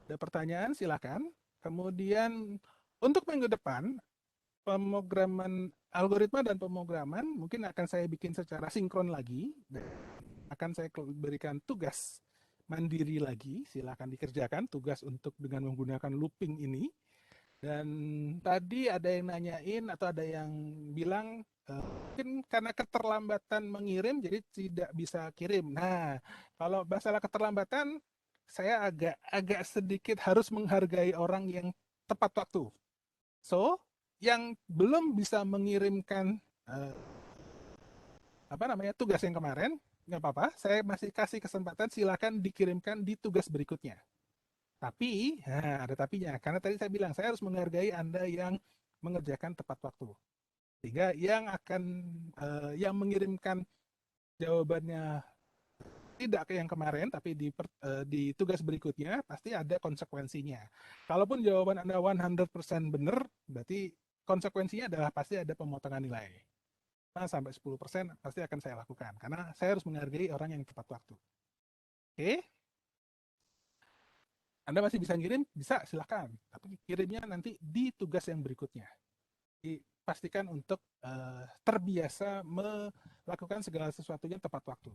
Ada pertanyaan silakan. Kemudian untuk minggu depan pemrograman algoritma dan pemrograman mungkin akan saya bikin secara sinkron lagi. Akan saya berikan tugas mandiri lagi, silakan dikerjakan tugas untuk dengan menggunakan looping ini. Dan tadi ada yang nanyain atau ada yang bilang mungkin karena keterlambatan mengirim jadi tidak bisa kirim. Nah, kalau masalah keterlambatan saya agak sedikit harus menghargai orang yang tepat waktu. So, yang belum bisa mengirimkan tugas yang kemarin, nggak apa-apa, saya masih kasih kesempatan, silakan dikirimkan di tugas berikutnya. Tapi, ada tapinya, karena tadi saya bilang saya harus menghargai Anda yang mengerjakan tepat waktu. Sehingga yang yang mengirimkan jawabannya tidak ke yang kemarin, tapi di tugas berikutnya pasti ada konsekuensinya. Kalaupun jawaban Anda 100% benar, berarti konsekuensinya adalah pasti ada pemotongan nilai. Nah, sampai 10% pasti akan saya lakukan, karena saya harus menghargai orang yang tepat waktu. Oke? Anda masih bisa ngirim? Bisa, silakan. Tapi kirimnya nanti di tugas yang berikutnya. Pastikan untuk terbiasa melakukan segala sesuatunya tepat waktu.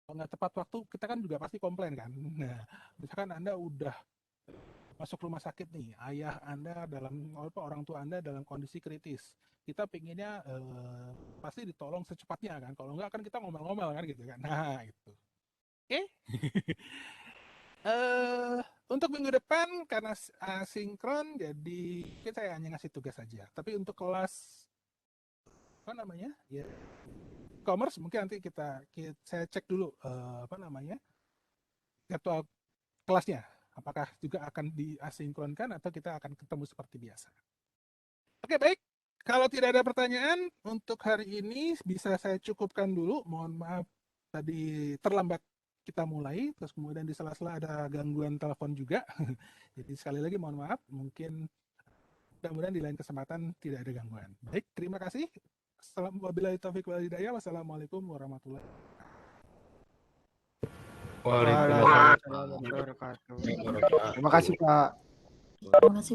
Kalau nggak tepat waktu, kita kan juga pasti komplain kan. Nah, misalkan Anda udah masuk rumah sakit nih, ayah Anda orang tua Anda dalam kondisi kritis. Kita pinginnya pasti ditolong secepatnya kan. Kalau nggak kan kita ngomel-ngomel kan gitu kan. Nah, itu. Oke? Untuk minggu depan karena asinkron jadi mungkin saya hanya ngasih tugas saja. Tapi untuk kelas commerce mungkin nanti saya cek dulu jadwal kelasnya. Apakah juga akan diasinkronkan atau kita akan ketemu seperti biasa. Oke, baik. Kalau tidak ada pertanyaan untuk hari ini bisa saya cukupkan dulu. Mohon maaf tadi terlambat kita mulai, terus kemudian di sela-sela ada gangguan telepon juga. Jadi sekali lagi mohon maaf, mungkin mudah-mudahan di lain kesempatan tidak ada gangguan. Baik, terima kasih. Wassalamualaikum warahmatullahi wabarakatuh. Waalaikumsalam. Waalaikumsalam warahmatullahi wabarakatuh. Terima kasih Pak. Terima kasih.